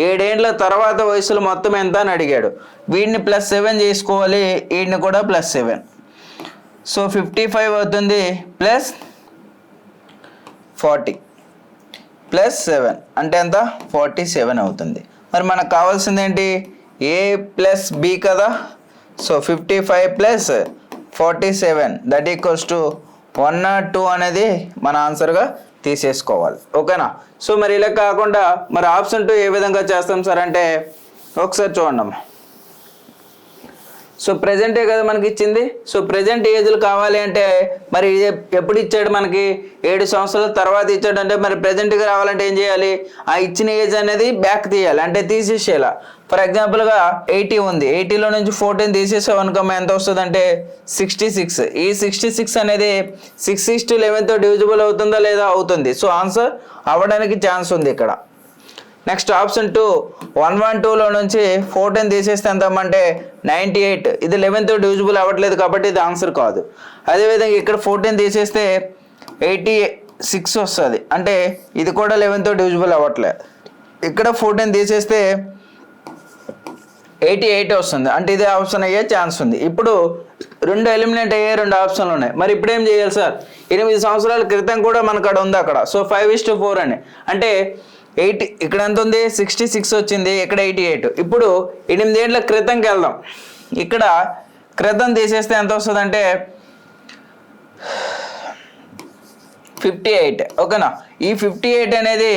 7 ఏళ్ళ తర్వాత వయసులు మొత్తం ఎంత అని అడిగాడు. వీడిని +7 చేసుకోవాలి, వీడిని కూడా +7. సో 55 అవుతుంది +40 +7 అంటే ఎంత 47 అవుతుంది. మరి మనకు కావాల్సింది ఏంటి, ఏ ప్లస్ బి కదా. సో 55 + 47 దట్ ఈక్వల్స్ టు 102 అనేది మన ఆన్సర్గా తీసేసుకోవాలి. ఓకేనా, సో మరి ఇలా కాకుండా మరి ఆప్షన్ 2 ఏ విధంగా చేస్తాం సార్ అంటే ఒకసారి చూడండి. సో ప్రజెంటే కదా మనకి ఇచ్చింది. సో ప్రజెంట్ ఏజ్లు కావాలి అంటే మరి ఎప్పుడు ఇచ్చాడు, మనకి 7 సంవత్సరాల తర్వాత ఇచ్చాడు. అంటే మరి ప్రజెంట్గా రావాలంటే ఏం చేయాలి, ఆ ఇచ్చిన ఏజ్ అనేది బ్యాక్ తీయాలి, అంటే తీసేసేయాలి. ఫర్ ఎగ్జాంపుల్గా 80 ఉంది, 80లో నుంచి 14 తీసేసాం అనుకో ఎంత వస్తుంది అంటే 66. ఈ 66 అనేది 6:11తో డివిజిబుల్ అవుతుందా లేదా, అవుతుంది. సో ఆన్సర్ అవ్వడానికి ఛాన్స్ ఉంది ఇక్కడ. నెక్స్ట్ ఆప్షన్ 2 112లో నుంచి 14 తీసేస్తే ఎంత అంటే 98. ఇది 11తో డివిజిబుల్ అవ్వట్లేదు కాబట్టి ఇది ఆన్సర్ కాదు. అదేవిధంగా ఇక్కడ 14 తీసేస్తే 86 వస్తుంది, అంటే ఇది కూడా 11తో డివిజిబుల్ అవ్వట్లేదు. ఇక్కడ 14 తీసేస్తే 88 వస్తుంది, అంటే ఇదే ఆప్షన్ అయ్యే ఛాన్స్ ఉంది. ఇప్పుడు 2 ఎలిమినేట్ అయ్యే 2 ఆప్షన్లు ఉన్నాయి. మరి ఇప్పుడు ఏం చేయాలి సార్, 8 సంవత్సరాల క్రితం కూడా మనకు అక్కడ ఉంది అక్కడ. సో 5:4 అని అంటే 80 ఇక్కడ ఎంత ఉంది 66 వచ్చింది, ఇక్కడ 88. ఇప్పుడు 8 ఏళ్ల క్రితంకి వెళ్దాం. ఇక్కడ క్రితం తీసేస్తే ఎంత వస్తుంది అంటే 58. ఓకేనా, ఈ 58 అనేది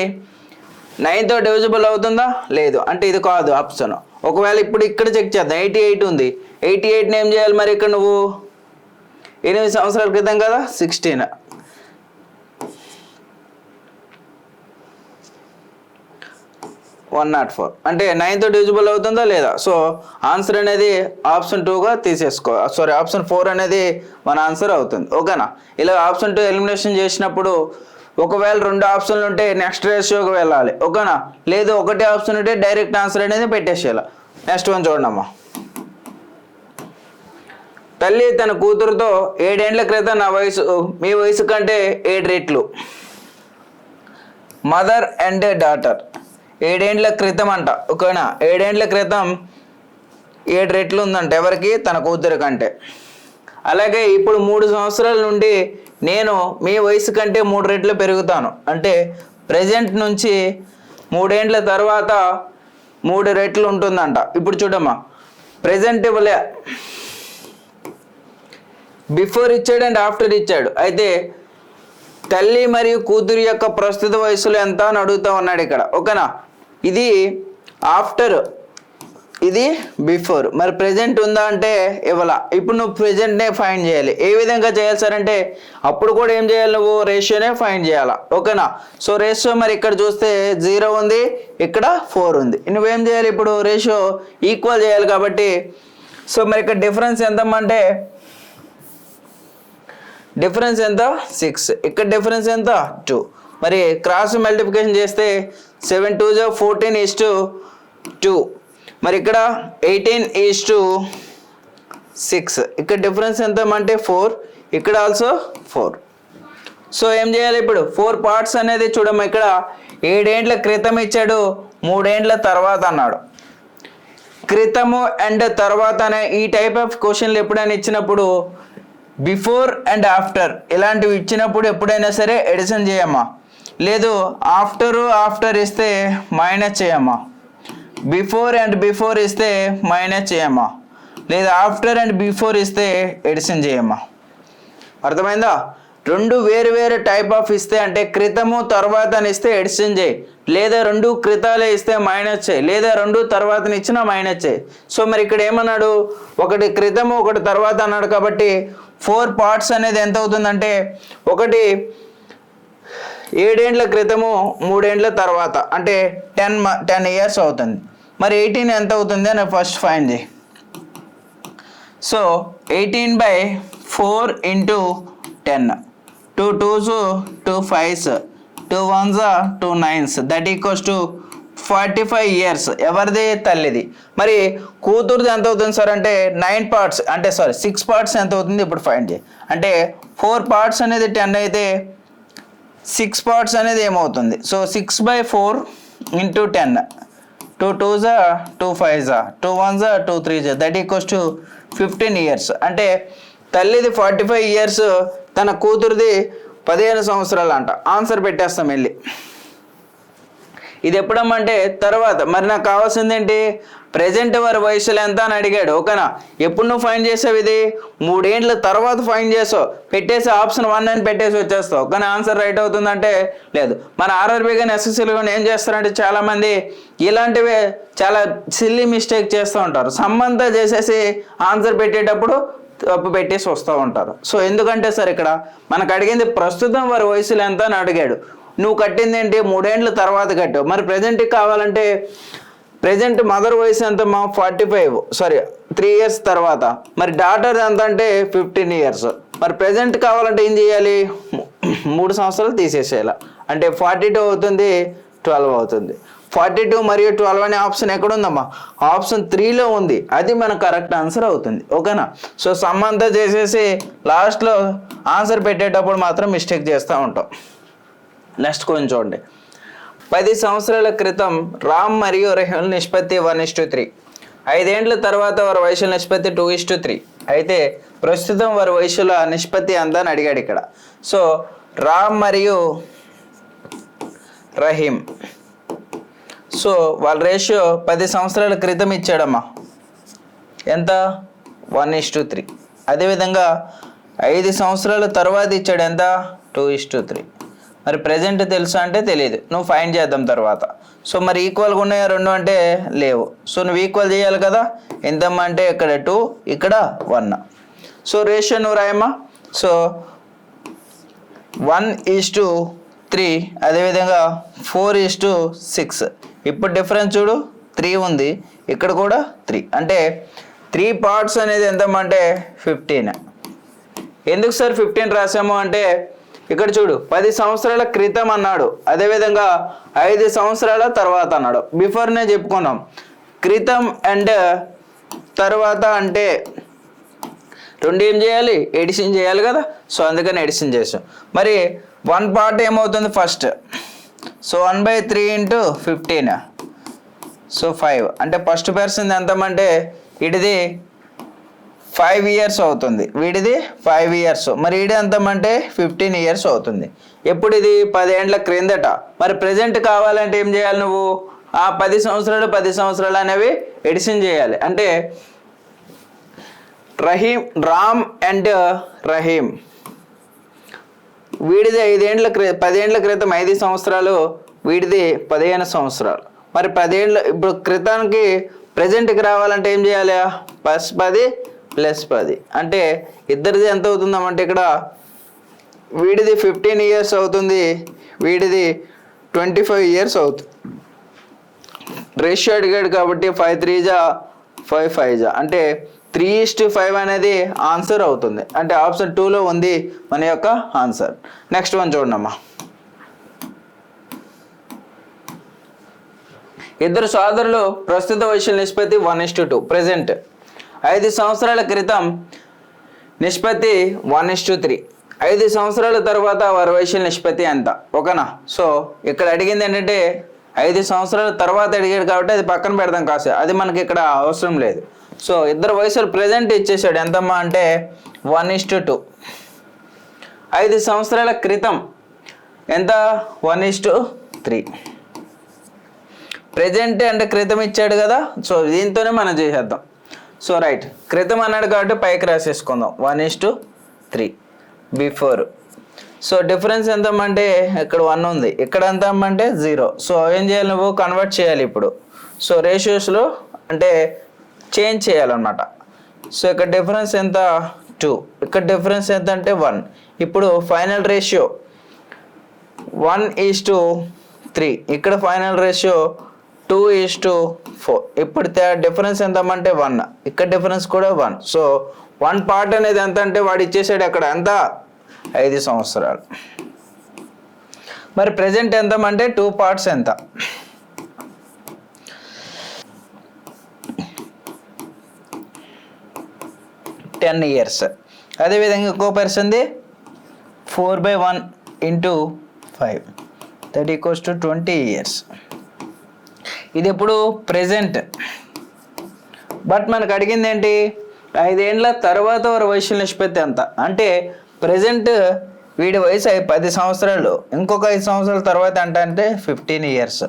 9తో డివిజిబుల్ అవుతుందా లేదు, అంటే ఇది కాదు ఆప్షన్. ఒకవేళ ఇప్పుడు ఇక్కడ చెక్ చేద్దాం, 88 ఉంది, 88ని ఏం చేయాలి మరి, ఇక్కడ నువ్వు 8 సంవత్సరాల క్రితం కదా 16 104 అంటే 9తో డివిజిబుల్ అవుతుందా లేదా. సో ఆన్సర్ అనేది ఆప్షన్ 2గా తీసేసుకో, సారీ ఆప్షన్ 4 అనేది మన ఆన్సర్ అవుతుంది. ఓకేనా, ఇలా ఆప్షన్ 2 ఎలిమినేషన్ చేసినప్పుడు ఒకవేళ 2 ఆప్షన్లు ఉంటే నెక్స్ట్ రేషియోకి వెళ్ళాలి. ఓకేనా, లేదు ఒకటే ఆప్షన్ ఉంటే డైరెక్ట్ ఆన్సర్ అనేది పెట్టేసేయాలి. నెక్స్ట్ వన్ చూడమ్మా. తల్లి తన కూతురుతో 7 ఏళ్ల క్రితం నా వయసు మీ వయసు కంటే 7 రెట్లు. మదర్ అండ్ డాటర్ 7 ఏళ్ల క్రితం అంట. ఓకేనా, 7 ఏళ్ల క్రితం 7 రెట్లు ఉందంట ఎవరికి, తన కూతురు కంటే. అలాగే ఇప్పుడు 3 సంవత్సరాల నుండి నేను మీ వయసు కంటే 3 రెట్లు పెరుగుతాను. అంటే ప్రజెంట్ నుంచి 3 ఏళ్ల తర్వాత 3 రెట్లు ఉంటుందంట. ఇప్పుడు చూడమ్మా, ప్రజెంట్ ఇవ్వలే, బిఫోర్ ఇచ్చాడు అండ్ ఆఫ్టర్ ఇచ్చాడు. అయితే తల్లి మరియు కూతురు యొక్క ప్రస్తుత వయసులో ఎంత అని అడుగుతూ ఉన్నాడు ఇక్కడ. ఓకేనా, ఇది ఆఫ్టర్, ఇది బిఫోర్. మరి ప్రెజెంట్ ఉందా అంటే ఇవ్వాల. ఇప్పుడు నువ్వు ప్రెజెంట్నే ఫైండ్ చేయాలి. ఏ విధంగా చేయాలి సార్ అంటే అప్పుడు కూడా ఏం చేయాలి, నువ్వు రేషియోనే ఫైండ్ చేయాలా. ఓకేనా, సో రేషియో మరి ఇక్కడ చూస్తే 0 ఉంది, ఇక్కడ 4 ఉంది. నువ్వేం చేయాలి, ఇప్పుడు రేషియో ఈక్వల్ చేయాలి కాబట్టి. సో మరి ఇక్కడ డిఫరెన్స్ ఎంతమ్మంటే డిఫరెన్స్ ఎంత 6, ఇక్కడ డిఫరెన్స్ ఎంత 2. మరి క్రాస్ మల్టిప్లికేషన్ చేస్తే 7 2 జా 14:2. మరి ఇక్కడ 18:6. ఇక్కడ డిఫరెన్స్ ఎంత అంటే 4, ఇక్కడ ఆల్సో 4. సో ఏం చేయాలి ఇప్పుడు 4 పార్ట్స్ అనేది చూడమ్మా. ఇక్కడ 7 ఏండ్ల క్రితం ఇచ్చాడు, 3 ఏండ్ల తర్వాత అన్నాడు. క్రితము అండ్ తర్వాత అనే ఈ టైప్ ఆఫ్ క్వశ్చన్లు ఎప్పుడైనా ఇచ్చినప్పుడు బిఫోర్ అండ్ ఆఫ్టర్ ఇలాంటివి ఇచ్చినప్పుడు ఎప్పుడైనా సరే ఎడిషన్ చేయమ్మా. లేదు ఆఫ్టర్ ఇస్తే మైనస్ చేయమ్మా. బిఫోర్ అండ్ బిఫోర్ ఇస్తే మైనస్ చేయమ్మా. లేదా ఆఫ్టర్ అండ్ బిఫోర్ ఇస్తే ఎడిషన్ చేయమ్మా. అర్థమైందా? రెండు వేరు వేరు టైప్ ఆఫ్ ఇస్తే అంటే క్రితము తర్వాత అని ఇస్తే ఎడిషన్ చేయి, లేదా రెండు క్రితాలే ఇస్తే మైనస్ చేయి, లేదా రెండు తర్వాతని ఇచ్చినా మైనస్ చేయి. సో మరి ఇక్కడ ఏమన్నాడు, ఒకటి క్రితము ఒకటి తర్వాత అన్నాడు కాబట్టి 4 పార్ట్స్ అనేది ఎంత అవుతుందంటే, ఒకటి 7 ఏండ్ల క్రితము 3 ఏండ్ల తర్వాత అంటే 10 ఇయర్స్ అవుతుంది. మరి 18 ఎంత అవుతుంది అని ఫస్ట్ ఫైండ్ చేయి. So 18/4 × 10, 2 2s 2 5s 2 1s 2 9s that equals to 45 years. ఎవరిది? తల్లిది. మరి కూతురుది ఎంత అవుతుంది సార్ అంటే 9 పార్ట్స్ అంటే 6 పార్ట్స్ ఎంత అవుతుంది ఇప్పుడు ఫైండ్ చేయి. అంటే 4 పార్ట్స్ అనేది 10 అయితే 6 పార్ట్స్ అనేది ఏమవుతుంది? So 6/4 × 10, 2 2s 2 5s 2 1s 2 3s that equals to 15 years. అంటే తల్లిది 45 ఇయర్స్, తన కూతురుది 15 సంవత్సరాలు అంట. ఆన్సర్ పెట్టేస్తాం వెళ్ళి. ఇది ఎప్పుడమ్మంటే తర్వాత. మరి నాకు కావాల్సింది ఏంటి? ప్రజెంట్ వారి వయసులో ఎంత అని అడిగాడు. ఓకేనా? ఎప్పుడు నువ్వు ఫైండ్ చేసావు? ఇది 3 ఏండ్ల తర్వాత ఫైండ్ చేసావు. పెట్టేసి ఆప్షన్ 1 అని పెట్టేసి వచ్చేస్తావు. కానీ ఆన్సర్ రైట్ అవుతుందంటే లేదు. మన ఆర్ఆర్బీ కానీ ఎస్ఎస్సీలు కానీ ఏం చేస్తారంటే చాలామంది ఇలాంటివే చాలా సిల్లీ మిస్టేక్ చేస్తూ ఉంటారు. సంబంధం చేసేసి ఆన్సర్ పెట్టేటప్పుడు తప్పు పెట్టేసి వస్తూ ఉంటారు. సో ఎందుకంటే సార్ ఇక్కడ మనకు అడిగింది ప్రస్తుతం వారి వయసులో ఎంత అని అడిగాడు. నువ్వు కట్టింది ఏంటి? 3 ఏండ్ల తర్వాత కట్టావు. మరి ప్రజెంట్కి కావాలంటే ప్రజెంట్ మదర్ వయసు ఎంత? 3 ఇయర్స్ తర్వాత. మరి డాటర్ ఎంత అంటే 15 ఇయర్స్. మరి ప్రజెంట్ కావాలంటే ఏం చేయాలి? 3 సంవత్సరాలు తీసేసేయాలి. అంటే 42 అవుతుంది, 12 అవుతుంది. 42 మరియు 12 అనే ఆప్షన్ ఎక్కడ ఉందమ్మా? ఆప్షన్ 3లో ఉంది. అది మన కరెక్ట్ ఆన్సర్ అవుతుంది. ఓకేనా? సో సంబంధం చేసేసి లాస్ట్లో ఆన్సర్ పెట్టేటప్పుడు మాత్రం మిస్టేక్ చేస్తూ ఉంటాం. నెక్స్ట్ కొంచెం చూడండి. 10 సంవత్సరాల క్రితం రామ్ మరియు రహీం నిష్పత్తి 1:3. 5 ఏండ్ల తర్వాత వారి వయసుల నిష్పత్తి 2:3. అయితే ప్రస్తుతం వారి వయసుల నిష్పత్తి ఎంత అని అడిగాడు ఇక్కడ. సో రామ్ మరియు రహీం, సో వాళ్ళ రేషియో 10 సంవత్సరాల క్రితం ఇచ్చాడమ్మా. ఎంత? 1:3. అదేవిధంగా 5 సంవత్సరాల తర్వాత ఇచ్చాడు. ఎంత? 2:3. మరి ప్రజెంట్ తెలుసా అంటే తెలియదు. నువ్వు ఫైండ్ చేద్దాం తర్వాత. సో మరి ఈక్వల్గా ఉన్నాయా రెండు అంటే లేవు. సో నువ్వు ఈక్వల్ చేయాలి కదా. ఎంతమ్మా అంటే ఇక్కడ 2, ఇక్కడ 1. సో రేషియో నువ్వు రాయమ్మా. సో 1:3, అదేవిధంగా 4:6. ఇప్పుడు డిఫరెన్స్ చూడు, 3 ఉంది, ఇక్కడ కూడా 3. అంటే 3 పార్ట్స్ అనేది ఎంతమ్మా అంటే 15. ఎందుకు సార్ 15 రాసాము అంటే ఇక్కడ చూడు 10 సంవత్సరాల క్రితం అన్నాడు, అదేవిధంగా 5 సంవత్సరాల తర్వాత అన్నాడు. బిఫోర్నే చెప్పుకున్నాం. క్రితం అండ్ తర్వాత అంటే రెండు ఏం చేయాలి? ఎడిషన్ చేయాలి కదా. సో అందుకని ఎడిషన్ చేసాం. మరి 1 పార్ట్ ఏమవుతుంది ఫస్ట్? సో 1/3 × 15. సో 5. అంటే ఫస్ట్ పర్సన్ ఎంతమంటే ఇడిది 5 ఇయర్స్ అవుతుంది, వీడిది 5 ఇయర్స్. మరి వీడి ఎంతమంటే 15 ఇయర్స్ అవుతుంది. ఎప్పుడు ఇది 10 ఏండ్ల క్రిందట. మరి ప్రజెంట్ కావాలంటే ఏం చేయాలి నువ్వు? ఆ 10 సంవత్సరాలు అనేవి ఎడిషన్ చేయాలి. అంటే రామ్ అండ్ రహీం, వీడిది 10 ఏండ్ల క్రితం 5 సంవత్సరాలు, వీడిది 15 సంవత్సరాలు. మరి 10 ఏళ్ళ ఇప్పుడు క్రితానికి ప్రజెంట్కి రావాలంటే ఏం చేయాలి? +10 + 10. అంటే ఇద్దరిది ఎంత అవుతుందామంటే ఇక్కడ వీడిది 15 ఇయర్స్ అవుతుంది, వీడిది 25 ఇయర్స్ అవుతుంది. రేషియో అడిగాడు కాబట్టి 5 3 = 5 5 అంటే 3:5 అనేది ఆన్సర్ అవుతుంది. అంటే ఆప్షన్ 2లో ఉంది మన యొక్క ఆన్సర్. నెక్స్ట్ వన్ చూడమ్మా. ఇద్దరు సోదరులు ప్రస్తుత వయసుల నిష్పత్తి 1:2. ప్రెజెంట్ 5 సంవత్సరాల క్రితం నిష్పత్తి 1:3. 5 సంవత్సరాల తర్వాత వారి వయసుల నిష్పత్తి ఎంత? ఓకేనా. సో ఇక్కడ అడిగింది ఏంటంటే 5 సంవత్సరాల తర్వాత అడిగాడు కాబట్టి అది పక్కన పెడదాం కాదు, అది మనకి ఇక్కడ అవసరం లేదు. సో ఇద్దరు వయసులు ప్రెజెంట్ ఇచ్చేసాడు. ఎంతమ్మా అంటే 1:2. 5 సంవత్సరాల క్రితం ఎంత? 1:3. ప్రెజెంట్ అంటే క్రితం ఇచ్చాడు కదా, సో దీంతోనే మనం చేసేద్దాం. సో రైట్, క్రితం అన్నాడు కాబట్టి పైకి రాసేసుకుందాం 1:3 బిఫోర్. సో డిఫరెన్స్ ఎంతమ్మంటే ఇక్కడ 1 ఉంది, ఇక్కడ ఎంత అమ్మంటే 0. సో ఏం చేయాలి, నువ్వు కన్వర్ట్ చేయాలి ఇప్పుడు. సో రేషియోస్లో అంటే చేంజ్ చేయాలన్నమాట. సో ఇక్కడ డిఫరెన్స్ ఎంత? 2. ఇక్కడ డిఫరెన్స్ ఎంత అంటే 1. ఇప్పుడు ఫైనల్ రేషియో 1:3. ఇక్కడ ఫైనల్ రేషియో 2:4. ఇప్పుడు డిఫరెన్స్ ఎంతమంటే 1. ఇక్కడ డిఫరెన్స్ కూడా 1. సో 1 పార్ట్ అనేది ఎంత అంటే వాడు ఇచ్చేసాడు అక్కడ ఎంత? 5 సంవత్సరాలు. మరి ప్రెజెంట్ ఎంతమంటే 2 పార్ట్స్ ఎంత? 10 ఇయర్స్. అదేవిధంగా ఇంకో పర్సన్ది 4/1 × 5 దట్ ఈక్వల్స్ టు 20 ఇయర్స్. ఇది ఇప్పుడు ప్రెజెంట్. బట్ మనకు అడిగింది ఏంటి? 5 ఏళ్ళ తర్వాత వారి వయసు నిష్పత్తి ఎంత అంటే ప్రెజెంట్ వీడి వయసు 10 సంవత్సరాలు, ఇంకొక 5 సంవత్సరాల తర్వాత అంటే 15 ఇయర్స్.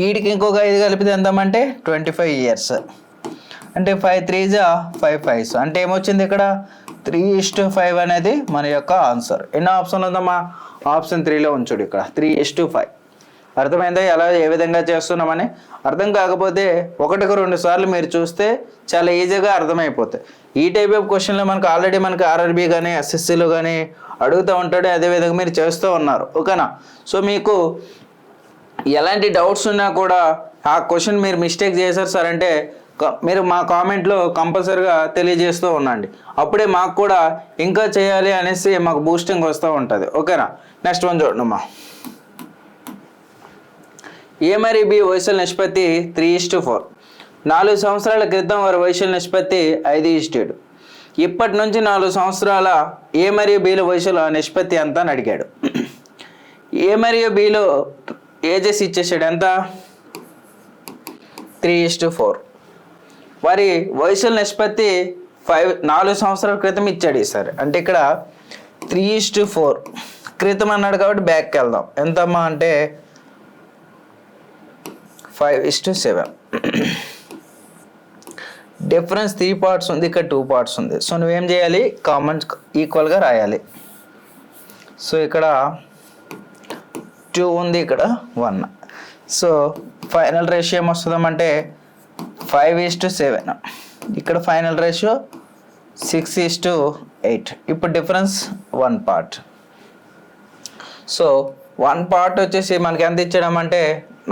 వీడికి ఇంకొక 5 కలిపితే ఎంతమంటే 25 ఇయర్స్. అంటే 5 3 5 5 అంటే ఏమొచ్చింది ఇక్కడ 3:5 అనేది మన యొక్క ఆన్సర్. ఎన్నో ఆప్షన్ ఉందమ్మా? ఆప్షన్ 3లో ఉంచుడు. ఇక్కడ 3:5. అర్థమైందా ఎలా ఏ విధంగా చేస్తున్నామని? అర్థం కాకపోతే 1-2 సార్లు మీరు చూస్తే చాలా ఈజీగా అర్థమైపోతాయి. ఈ టైప్ ఆఫ్ క్వశ్చన్లో మనకు ఆల్రెడీ మనకి ఆర్ఆర్బీ కానీ ఎస్ఎస్సీలో కానీ అడుగుతూ ఉంటాడు, అదేవిధంగా మీరు చేస్తూ ఉన్నారు. ఓకేనా. సో మీకు ఎలాంటి డౌట్స్ ఉన్నా కూడా ఆ క్వశ్చన్ మీరు మిస్టేక్ చేశారు సార్ అంటే మీరు మా కామెంట్లో కంపల్సరీగా తెలియజేస్తూ ఉండండి. అప్పుడే మాకు కూడా ఇంకా చేయాలి అనేసి మాకు బూస్టింగ్ వస్తూ ఉంటుంది. ఓకేనా. నెక్స్ట్ వన్ చూడమ్మా. ఏ మరియు బి వయసుల నిష్పత్తి 3:4. 4 సంవత్సరాల క్రితం వారి వయసుల నిష్పత్తి 5:7. ఇప్పటి నుంచి 4 సంవత్సరాల ఏ మరియు బిల వయసుల నిష్పత్తి ఎంత అని అడిగాడు. ఏ మరియు బిలో ఏజెస్ ఇచ్చేసాడు ఎంత? 3:4. వారి వయసుల నిష్పత్తి 4 సంవత్సరాల క్రితం ఇచ్చాడు ఈసారి. అంటే ఇక్కడ 3:4 క్రితం అన్నాడు కాబట్టి బ్యాక్కి వెళ్దాం. ఎంతమ్మా అంటే 5:7. డిఫరెన్స్ 3 పార్ట్స్ ఉంది, ఇక్కడ 2 పార్ట్స్ ఉంది. సో నువ్వేం చేయాలి? కామన్ ఈక్వల్గా రాయాలి. సో ఇక్కడ 2 ఉంది, ఇక్కడ 1. సో ఫైనల్ రేషియో ఏమొస్తుందంటే 5:7. ఇక్కడ ఫైనల్ రేషియో 6:8. ఇప్పుడు డిఫరెన్స్ 1 పార్ట్. సో 1 పార్ట్ వచ్చేసి మనకి ఎంత ఇచ్చాడమంటే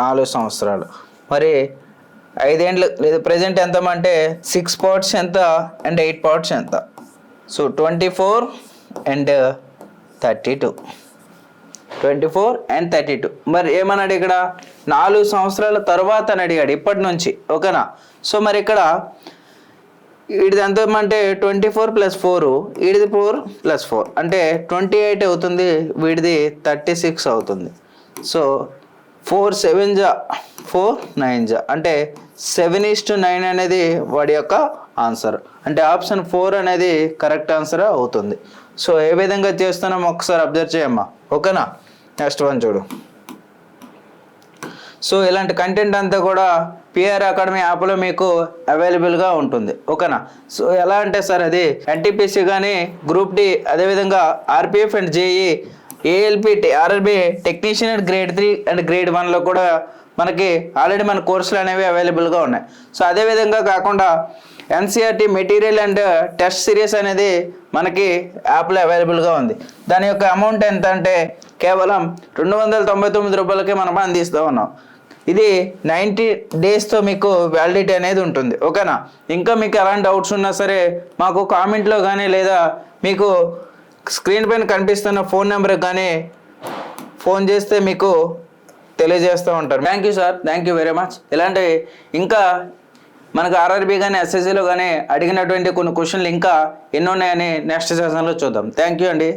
4 సంవత్సరాలు. మరి 5 ఏళ్ళు లేదా ప్రెజెంట్ ఎంతమంటే 6 పార్ట్స్ ఎంత అండ్ 8 పార్ట్స్ ఎంత? So 24 and 32. 24 and 32. మరి ఏమన్నాడు ఇక్కడ? 4 సంవత్సరాల తర్వాత అని అడిగాడు, ఇప్పటి నుంచి. ఓకేనా. సో మరి ఇక్కడ వీడిది ఎంత అంటే 24 + 4, వీడిది 4 + 4 అంటే 28 అవుతుంది, వీడిది 36 అవుతుంది. సో 4 7 4 9 అంటే 7:9 అనేది వాడి యొక్క ఆన్సర్. అంటే ఆప్షన్ 4 అనేది కరెక్ట్ ఆన్సర్ అవుతుంది. సో ఏ విధంగా చేస్తున్నామో ఒకసారి అబ్జర్వ్ చేయమ్మా. ఓకేనా. నెక్స్ట్ వన్ చూడు. సో ఇలాంటి కంటెంట్ అంతా కూడా పిఆర్ అకాడమీ యాప్లో మీకు అవైలబుల్గా ఉంటుంది. ఓకేనా. సో ఎలా అంటే సార్ అది ఎన్టీపీసీ కానీ గ్రూప్ డి, అదేవిధంగా RPF and JE, ALP, RRB technician and grade 3 and grade 1లో కూడా మనకి ఆల్రెడీ మన కోర్సులు అనేవి అవైలబుల్గా ఉన్నాయి. సో అదేవిధంగా కాకుండా NCERT material and test series అనేది మనకి యాప్లో అవైలబుల్గా ఉంది. దాని యొక్క అమౌంట్ ఎంత అంటే కేవలం 299 రూపాయలకే మనం అందిస్తూ ఉన్నాం. ఇది 90 డేస్తో మీకు వ్యాలిడిటీ అనేది ఉంటుంది. ఓకేనా? ఇంకా మీకు ఎలాంటి డౌట్స్ ఉన్నా సరే మాకు కామెంట్లో కానీ లేదా మీకు స్క్రీన్ పైన కనిపిస్తున్న ఫోన్ నెంబర్కి కానీ ఫోన్ చేస్తే మీకు తెలియజేస్తూ ఉంటారు. Thank you sir, thank you very much. ఇలాంటి ఇంకా మనకు ఆర్ఆర్బీ కానీ ఎస్ఎస్సిలో కానీ అడిగినటువంటి కొన్ని క్వశ్చన్లు ఇంకా ఎన్ని ఉన్నాయని నెక్స్ట్ సెషన్లో చూద్దాం. థ్యాంక్ యూ అండి.